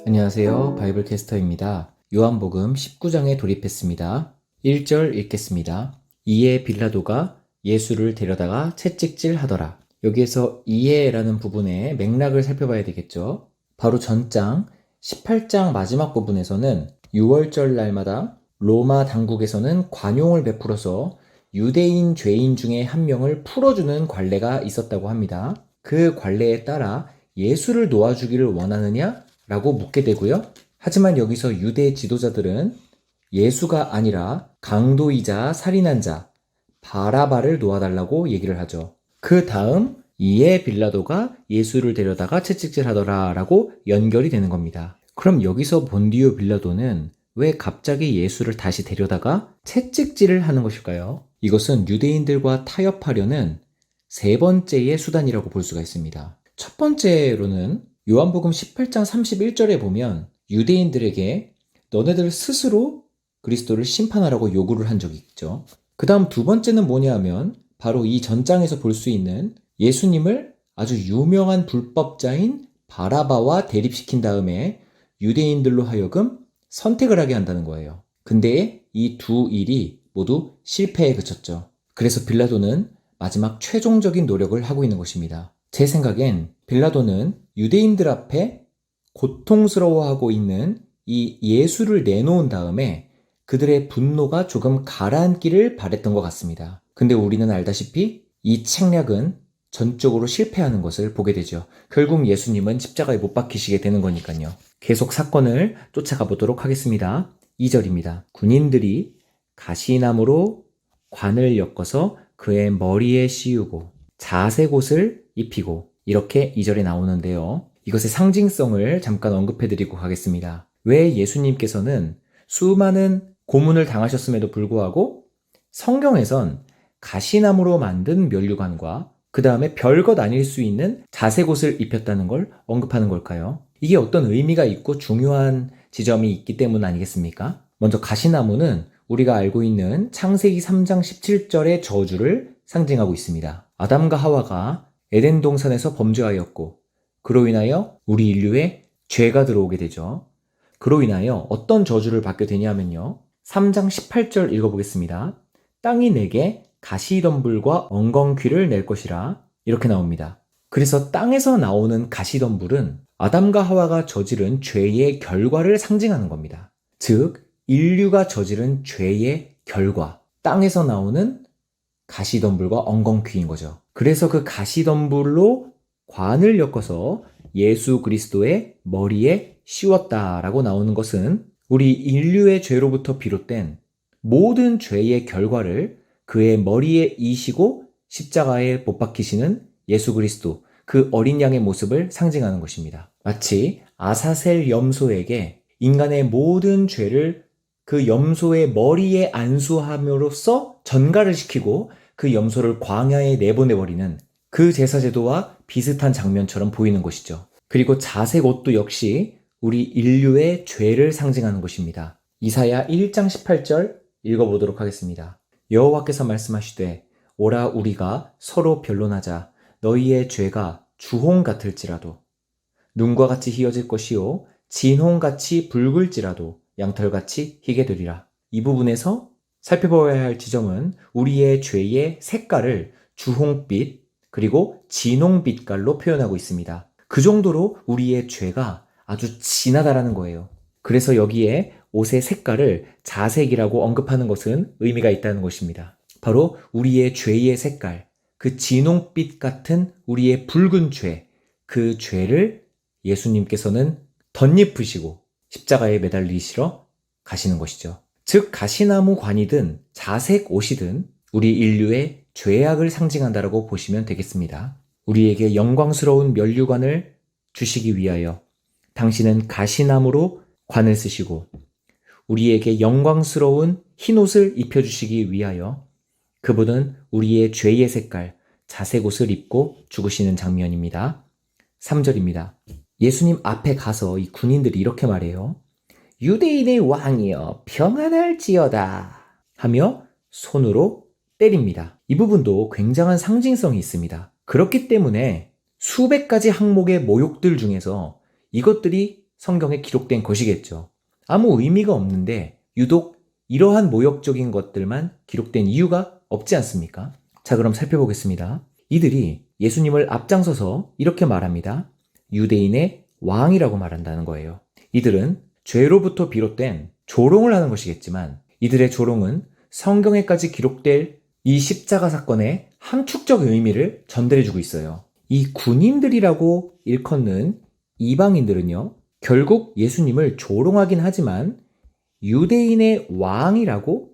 안녕하세요. 바이블 캐스터입니다. 요한복음 19장에 돌입했습니다. 1절 읽겠습니다. 이에 빌라도가 예수를 데려다가 채찍질 하더라. 여기에서 이에라는 부분의 맥락을 살펴봐야 되겠죠. 바로 전장 18장 마지막 부분에서는 6월절 날마다 로마 당국에서는 관용을 베풀어서 유대인 죄인 중에 한 명을 풀어주는 관례가 있었다고 합니다. 그 관례에 따라 예수를 놓아주기를 원하느냐? 라고 묻게 되고요. 하지만 여기서 유대 지도자들은 예수가 아니라 강도이자 살인한 자 바라바를 놓아달라고 얘기를 하죠. 그 다음 이에 빌라도가 예수를 데려다가 채찍질하더라 라고 연결이 되는 겁니다. 그럼 여기서 본디오 빌라도는 왜 갑자기 예수를 다시 데려다가 채찍질을 하는 것일까요? 이것은 유대인들과 타협하려는 세 번째의 수단이라고 볼 수가 있습니다. 첫 번째로는 요한복음 18장 31절에 보면 유대인들에게 너네들 스스로 그리스도를 심판하라고 요구를 한 적이 있죠. 그 다음 두 번째는 뭐냐 하면 바로 이 전장에서 볼 수 있는 예수님을 아주 유명한 불법자인 바라바와 대립시킨 다음에 유대인들로 하여금 선택을 하게 한다는 거예요. 근데 이 두 일이 모두 실패에 그쳤죠. 그래서 빌라도는 마지막 최종적인 노력을 하고 있는 것입니다. 제 생각엔 빌라도는 유대인들 앞에 고통스러워하고 있는 이 예수를 내놓은 다음에 그들의 분노가 조금 가라앉기를 바랬던 것 같습니다. 근데 우리는 알다시피 이 책략은 전적으로 실패하는 것을 보게 되죠. 결국 예수님은 십자가에 못 박히시게 되는 거니까요. 계속 사건을 쫓아가 보도록 하겠습니다. 2절입니다. 군인들이 가시나무로 관을 엮어서 그의 머리에 씌우고 자색옷을 입히고 이렇게 2절에 나오는데요. 이것의 상징성을 잠깐 언급해드리고 가겠습니다. 왜 예수님께서는 수많은 고문을 당하셨음에도 불구하고 성경에선 가시나무로 만든 면류관과 그 다음에 별것 아닐 수 있는 자색옷을 입혔다는 걸 언급하는 걸까요? 이게 어떤 의미가 있고 중요한 지점이 있기 때문 아니겠습니까? 먼저 가시나무는 우리가 알고 있는 창세기 3장 17절의 저주를 상징하고 있습니다. 아담과 하와가 에덴 동산에서 범죄하였고 그로 인하여 우리 인류에 죄가 들어오게 되죠. 그로 인하여 어떤 저주를 받게 되냐면요. 3장 18절 읽어보겠습니다. 땅이 내게 가시덤불과 엉겅퀴를 낼 것이라 이렇게 나옵니다. 그래서 땅에서 나오는 가시덤불은 아담과 하와가 저지른 죄의 결과를 상징하는 겁니다. 즉 인류가 저지른 죄의 결과, 땅에서 나오는 가시덤불과 엉겅퀴인 거죠. 그래서 그 가시덤불로 관을 엮어서 예수 그리스도의 머리에 씌웠다라고 나오는 것은 우리 인류의 죄로부터 비롯된 모든 죄의 결과를 그의 머리에 이시고 십자가에 못 박히시는 예수 그리스도, 그 어린 양의 모습을 상징하는 것입니다. 마치 아사셀 염소에게 인간의 모든 죄를 그 염소의 머리에 안수함으로써 전가를 시키고 그 염소를 광야에 내보내버리는 그 제사제도와 비슷한 장면처럼 보이는 것이죠. 그리고 자색 옷도 역시 우리 인류의 죄를 상징하는 것입니다. 이사야 1장 18절 읽어보도록 하겠습니다. 여호와께서 말씀하시되 오라 우리가 서로 변론하자. 너희의 죄가 주홍 같을지라도 눈과 같이 희어질 것이요 진홍같이 붉을지라도 양털같이 희게 되리라. 이 부분에서 살펴봐야 할 지점은 우리의 죄의 색깔을 주홍빛 그리고 진홍빛깔로 표현하고 있습니다. 그 정도로 우리의 죄가 아주 진하다라는 거예요. 그래서 여기에 옷의 색깔을 자색이라고 언급하는 것은 의미가 있다는 것입니다. 바로 우리의 죄의 색깔, 그 진홍빛 같은 우리의 붉은 죄, 그 죄를 예수님께서는 덧입으시고 십자가에 매달리시러 가시는 것이죠. 즉 가시나무 관이든 자색 옷이든 우리 인류의 죄악을 상징한다라고 보시면 되겠습니다. 우리에게 영광스러운 면류관을 주시기 위하여 당신은 가시나무로 관을 쓰시고 우리에게 영광스러운 흰옷을 입혀주시기 위하여 그분은 우리의 죄의 색깔 자색 옷을 입고 죽으시는 장면입니다. 3절입니다. 예수님 앞에 가서 이 군인들이 이렇게 말해요. 유대인의 왕이여 평안할지어다 하며 손으로 때립니다. 이 부분도 굉장한 상징성이 있습니다. 그렇기 때문에 수백 가지 항목의 모욕들 중에서 이것들이 성경에 기록된 것이겠죠. 아무 의미가 없는데 유독 이러한 모욕적인 것들만 기록된 이유가 없지 않습니까? 자, 그럼 살펴보겠습니다. 이들이 예수님을 앞장서서 이렇게 말합니다. 유대인의 왕이라고 말한다는 거예요. 이들은 죄로부터 비롯된 조롱을 하는 것이겠지만 이들의 조롱은 성경에까지 기록될 이 십자가 사건의 함축적 의미를 전달해주고 있어요. 이 군인들이라고 일컫는 이방인들은요, 결국 예수님을 조롱하긴 하지만 유대인의 왕이라고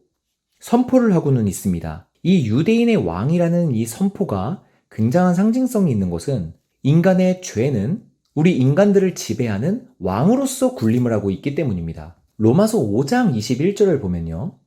선포를 하고는 있습니다. 이 유대인의 왕이라는 이 선포가 굉장한 상징성이 있는 것은 인간의 죄는 우리 인간들을 지배하는 왕으로서 군림을 하고 있기 때문입니다. 로마서 5장 21절을 보면요,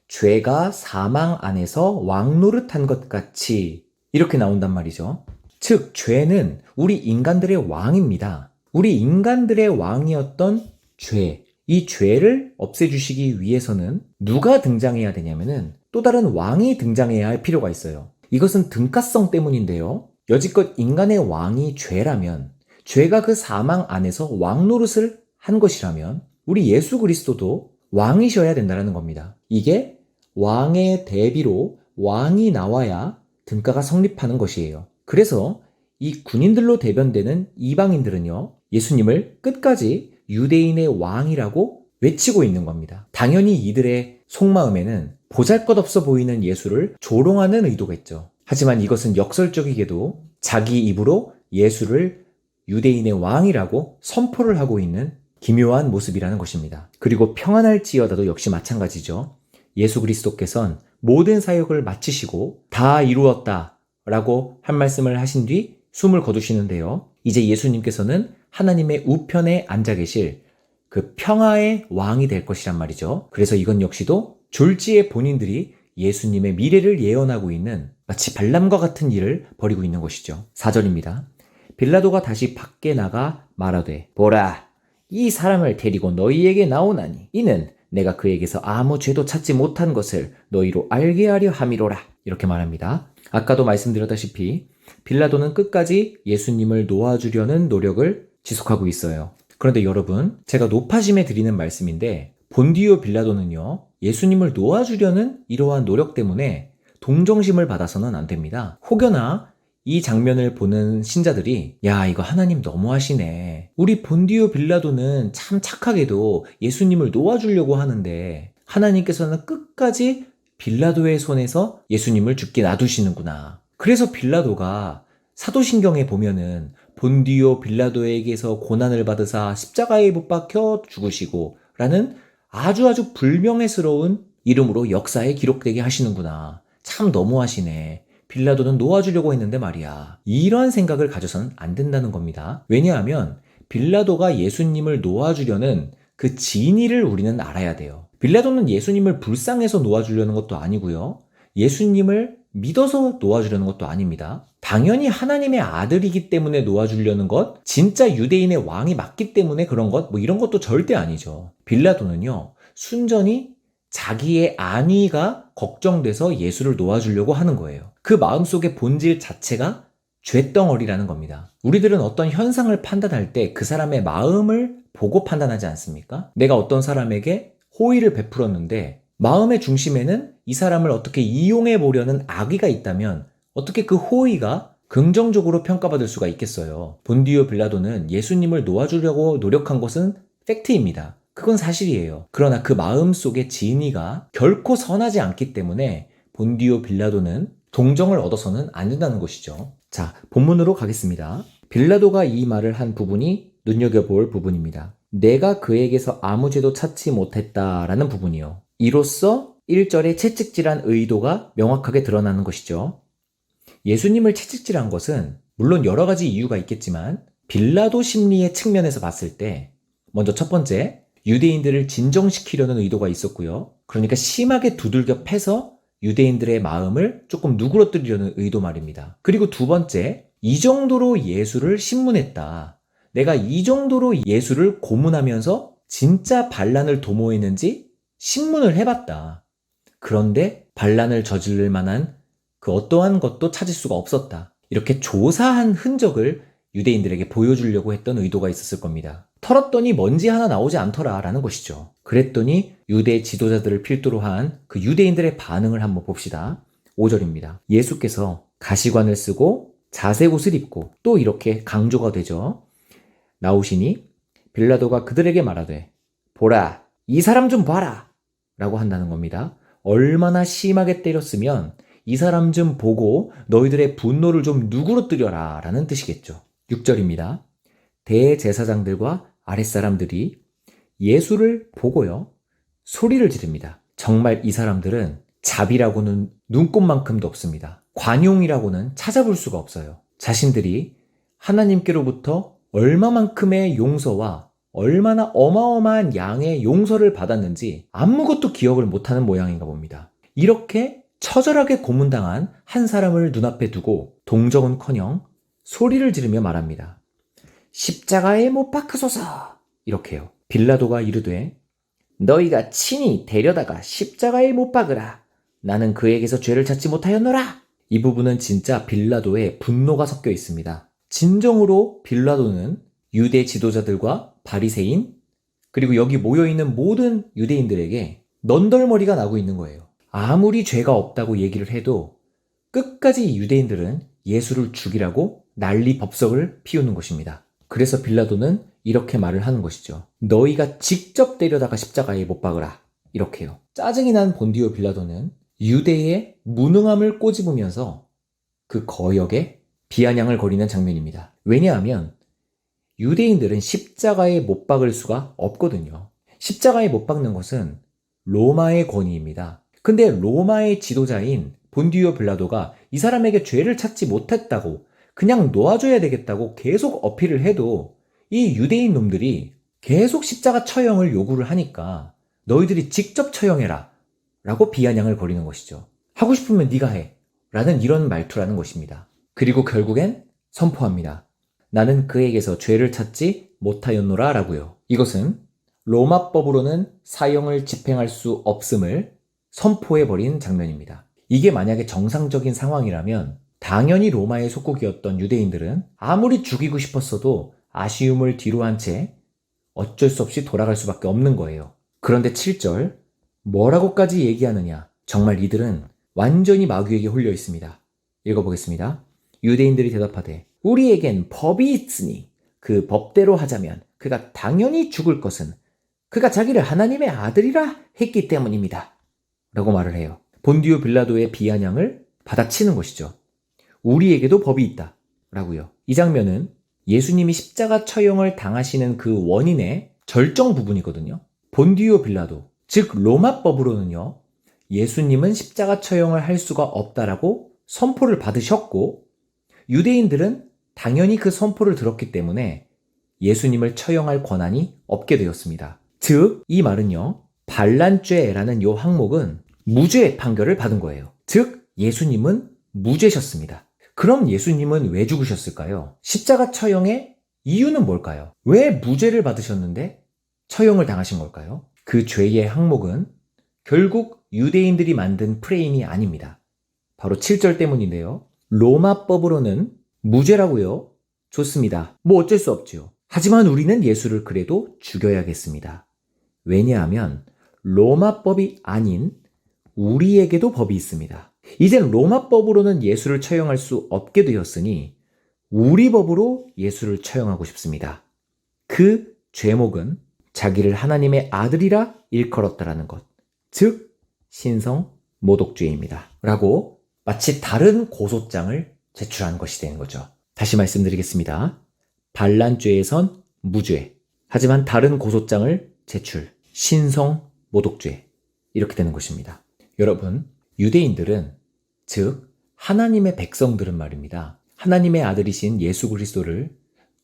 죄가 사망 안에서 왕노릇한 것 같이 이렇게 나온단 말이죠. 즉, 죄는 우리 인간들의 왕입니다. 우리 인간들의 왕이었던 죄, 이 죄를 없애주시기 위해서는 누가 등장해야 되냐면은 또 다른 왕이 등장해야 할 필요가 있어요. 이것은 등가성 때문인데요. 여지껏 인간의 왕이 죄라면, 죄가 그 사망 안에서 왕노릇을 한 것이라면 우리 예수 그리스도도 왕이셔야 된다는 겁니다. 이게 왕의 대비로 왕이 나와야 등가가 성립하는 것이에요. 그래서 이 군인들로 대변되는 이방인들은요, 예수님을 끝까지 유대인의 왕이라고 외치고 있는 겁니다. 당연히 이들의 속마음에는 보잘것없어 보이는 예수를 조롱하는 의도가 있죠. 하지만 이것은 역설적이게도 자기 입으로 예수를 유대인의 왕이라고 선포를 하고 있는 기묘한 모습이라는 것입니다. 그리고 평안할지어다도 역시 마찬가지죠. 예수 그리스도께서는 모든 사역을 마치시고 다 이루었다 라고 한 말씀을 하신 뒤 숨을 거두시는데요. 이제 예수님께서는 하나님의 우편에 앉아 계실 그 평화의 왕이 될 것이란 말이죠. 그래서 이건 역시도 졸지의 본인들이 예수님의 미래를 예언하고 있는 마치 발람과 같은 일을 벌이고 있는 것이죠. 4절입니다. 빌라도가 다시 밖에 나가 말하되 보라, 이 사람을 데리고 너희에게 나오나니 이는 내가 그에게서 아무 죄도 찾지 못한 것을 너희로 알게 하려 함이로라. 이렇게 말합니다. 아까도 말씀드렸다시피 빌라도는 끝까지 예수님을 놓아주려는 노력을 지속하고 있어요. 그런데 여러분, 제가 높아심에 드리는 말씀인데 본디오 빌라도는요, 예수님을 놓아주려는 이러한 노력 때문에 동정심을 받아서는 안 됩니다. 혹여나 이 장면을 보는 신자들이 야, 이거 하나님 너무하시네. 우리 본디오 빌라도는 참 착하게도 예수님을 놓아주려고 하는데 하나님께서는 끝까지 빌라도의 손에서 예수님을 죽게 놔두시는구나. 그래서 빌라도가 사도신경에 보면은 본디오 빌라도에게서 고난을 받으사 십자가에 못 박혀 죽으시고 라는 아주 불명예스러운 이름으로 역사에 기록되게 하시는구나. 참 너무하시네. 빌라도는 놓아주려고 했는데 말이야. 이런 생각을 가져서는 안 된다는 겁니다. 왜냐하면 빌라도가 예수님을 놓아주려는 그 진의를 우리는 알아야 돼요. 빌라도는 예수님을 불쌍해서 놓아주려는 것도 아니고요. 예수님을 믿어서 놓아주려는 것도 아닙니다. 당연히 하나님의 아들이기 때문에 놓아주려는 것, 진짜 유대인의 왕이 맞기 때문에 그런 것, 이런 것도 절대 아니죠. 빌라도는요, 순전히 자기의 안위가 걱정돼서 예수를 놓아주려고 하는 거예요. 그 마음속의 본질 자체가 죄덩어리라는 겁니다. 우리들은 어떤 현상을 판단할 때 그 사람의 마음을 보고 판단하지 않습니까? 내가 어떤 사람에게 호의를 베풀었는데 마음의 중심에는 이 사람을 어떻게 이용해 보려는 악의가 있다면 어떻게 그 호의가 긍정적으로 평가받을 수가 있겠어요. 본디오 빌라도는 예수님을 놓아주려고 노력한 것은 팩트입니다. 그건 사실이에요. 그러나 그 마음속의 진의가 결코 선하지 않기 때문에 본디오 빌라도는 동정을 얻어서는 안 된다는 것이죠. 자, 본문으로 가겠습니다. 빌라도가 이 말을 한 부분이 눈여겨볼 부분입니다. 내가 그에게서 아무 죄도 찾지 못했다라는 부분이요. 이로써 1절의 채찍질한 의도가 명확하게 드러나는 것이죠. 예수님을 채찍질한 것은 물론 여러 가지 이유가 있겠지만 빌라도 심리의 측면에서 봤을 때 먼저 첫 번째, 유대인들을 진정시키려는 의도가 있었고요. 그러니까 심하게 두들겨 패서 유대인들의 마음을 조금 누그러뜨리려는 의도 말입니다. 그리고 두 번째, 이 정도로 예수를 신문했다. 내가 이 정도로 예수를 고문하면서 진짜 반란을 도모했는지 신문을 해봤다. 그런데 반란을 저지를 만한 그 어떠한 것도 찾을 수가 없었다. 이렇게 조사한 흔적을 유대인들에게 보여주려고 했던 의도가 있었을 겁니다. 털었더니 먼지 하나 나오지 않더라 라는 것이죠. 그랬더니 유대 지도자들을 필두로 한 그 유대인들의 반응을 한번 봅시다. 5절입니다. 예수께서 가시관을 쓰고 자색 옷을 입고 또 이렇게 강조가 되죠. 나오시니 빌라도가 그들에게 말하되 보라 이 사람 좀 봐라 라고 한다는 겁니다. 얼마나 심하게 때렸으면 이 사람 좀 보고 너희들의 분노를 좀 누그러뜨려라 라는 뜻이겠죠. 6절입니다. 대제사장들과 아랫사람들이 예수를 보고요 소리를 지릅니다. 정말 이 사람들은 자비라고는 눈꼽만큼도 없습니다. 관용이라고는 찾아볼 수가 없어요. 자신들이 하나님께로부터 얼마만큼의 용서와 얼마나 어마어마한 양의 용서를 받았는지 아무것도 기억을 못하는 모양인가 봅니다. 이렇게 처절하게 고문당한 한 사람을 눈앞에 두고 동정은커녕 소리를 지르며 말합니다. 십자가에 못 박으소서. 이렇게요. 빌라도가 이르되 너희가 친히 데려다가 십자가에 못 박으라. 나는 그에게서 죄를 찾지 못하였노라. 이 부분은 진짜 빌라도의 분노가 섞여 있습니다. 진정으로 빌라도는 유대 지도자들과 바리새인 그리고 여기 모여있는 모든 유대인들에게 넌덜머리가 나고 있는 거예요. 아무리 죄가 없다고 얘기를 해도 끝까지 유대인들은 예수를 죽이라고 난리 법석을 피우는 것입니다. 그래서 빌라도는 이렇게 말을 하는 것이죠. 너희가 직접 데려다가 십자가에 못 박으라. 이렇게요. 짜증이 난 본디오 빌라도는 유대의 무능함을 꼬집으면서 그 거역에 비아냥을 거리는 장면입니다. 왜냐하면 유대인들은 십자가에 못 박을 수가 없거든요. 십자가에 못 박는 것은 로마의 권위입니다. 근데 로마의 지도자인 본디오 빌라도가 이 사람에게 죄를 찾지 못했다고 그냥 놓아줘야 되겠다고 계속 어필을 해도 이 유대인 놈들이 계속 십자가 처형을 요구를 하니까 너희들이 직접 처형해라 라고 비아냥을 거리는 것이죠. 하고 싶으면 네가 해 라는 이런 말투라는 것입니다. 그리고 결국엔 선포합니다. 나는 그에게서 죄를 찾지 못하였노라 라고요. 이것은 로마법으로는 사형을 집행할 수 없음을 선포해버린 장면입니다. 이게 만약에 정상적인 상황이라면 당연히 로마의 속국이었던 유대인들은 아무리 죽이고 싶었어도 아쉬움을 뒤로 한 채 어쩔 수 없이 돌아갈 수밖에 없는 거예요. 그런데 7절 뭐라고까지 얘기하느냐. 정말 이들은 완전히 마귀에게 홀려 있습니다. 읽어보겠습니다. 유대인들이 대답하되 우리에겐 법이 있으니 그 법대로 하자면 그가 당연히 죽을 것은 그가 자기를 하나님의 아들이라 했기 때문입니다. 라고 말을 해요. 본디오 빌라도의 비아냥을 받아치는 것이죠. 우리에게도 법이 있다. 라고요. 이 장면은 예수님이 십자가 처형을 당하시는 그 원인의 절정 부분이거든요. 본디오 빌라도, 즉 로마법으로는요. 예수님은 십자가 처형을 할 수가 없다라고 선포를 받으셨고 유대인들은 당연히 그 선포를 들었기 때문에 예수님을 처형할 권한이 없게 되었습니다. 즉, 이 말은요. 반란죄라는 요 항목은 무죄 판결을 받은 거예요. 즉, 예수님은 무죄셨습니다. 그럼 예수님은 왜 죽으셨을까요? 십자가 처형의 이유는 뭘까요? 왜 무죄를 받으셨는데 처형을 당하신 걸까요? 그 죄의 항목은 결국 유대인들이 만든 프레임이 아닙니다. 바로 7절 때문인데요. 로마법으로는 무죄라고요? 좋습니다. 뭐 어쩔 수 없죠. 하지만 우리는 예수를 그래도 죽여야겠습니다. 왜냐하면 로마법이 아닌 우리에게도 법이 있습니다. 이젠 로마법으로는 예수를 처형할 수 없게 되었으니 우리 법으로 예수를 처형하고 싶습니다. 그 죄목은 자기를 하나님의 아들이라 일컬었다라는 것. 즉 신성 모독죄입니다. 라고 마치 다른 고소장을 제출한 것이 되는 거죠. 다시 말씀드리겠습니다. 반란죄에선 무죄. 하지만 다른 고소장을 제출. 신성 모독죄. 이렇게 되는 것입니다. 여러분, 유대인들은 즉 하나님의 백성들은 말입니다. 하나님의 아들이신 예수 그리스도를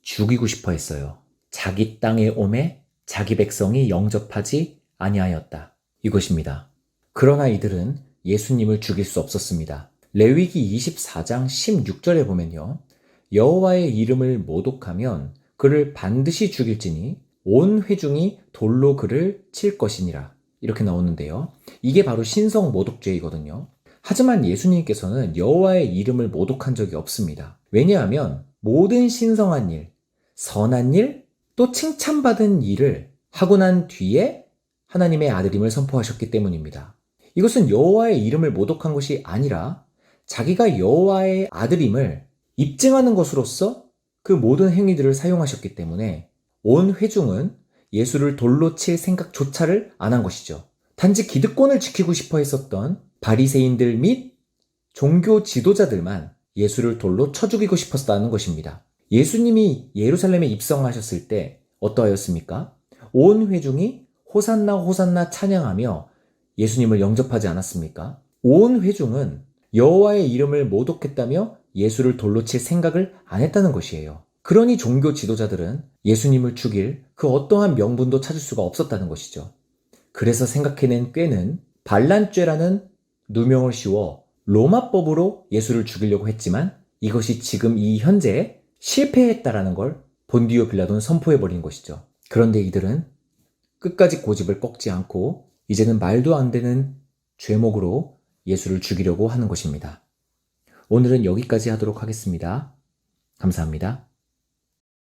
죽이고 싶어 했어요. 자기 땅에 오매 자기 백성이 영접하지 아니하였다. 이것입니다. 그러나 이들은 예수님을 죽일 수 없었습니다. 레위기 24장 16절에 보면요. 여호와의 이름을 모독하면 그를 반드시 죽일지니 온 회중이 돌로 그를 칠 것이니라. 이렇게 나오는데요. 이게 바로 신성 모독죄이거든요. 하지만 예수님께서는 여호와의 이름을 모독한 적이 없습니다. 왜냐하면 모든 신성한 일, 선한 일, 또 칭찬받은 일을 하고 난 뒤에 하나님의 아들임을 선포하셨기 때문입니다. 이것은 여호와의 이름을 모독한 것이 아니라 자기가 여호와의 아들임을 입증하는 것으로서 그 모든 행위들을 사용하셨기 때문에 온 회중은 예수를 돌로 칠 생각조차를 안 한 것이죠. 단지 기득권을 지키고 싶어 했었던 바리새인들 및 종교 지도자들만 예수를 돌로 쳐 죽이고 싶었다는 것입니다. 예수님이 예루살렘에 입성하셨을 때 어떠하였습니까? 온 회중이 호산나 호산나 찬양하며 예수님을 영접하지 않았습니까? 온 회중은 여호와의 이름을 모독했다며 예수를 돌로 칠 생각을 안 했다는 것이에요. 그러니 종교 지도자들은 예수님을 죽일 그 어떠한 명분도 찾을 수가 없었다는 것이죠. 그래서 생각해낸 꾀는 반란죄라는 누명을 씌워 로마법으로 예수를 죽이려고 했지만 이것이 지금 이 현재에 실패했다라는 걸 본디오 빌라도는 선포해버린 것이죠. 그런데 이들은 끝까지 고집을 꺾지 않고 이제는 말도 안 되는 죄목으로 예수를 죽이려고 하는 것입니다. 오늘은 여기까지 하도록 하겠습니다. 감사합니다.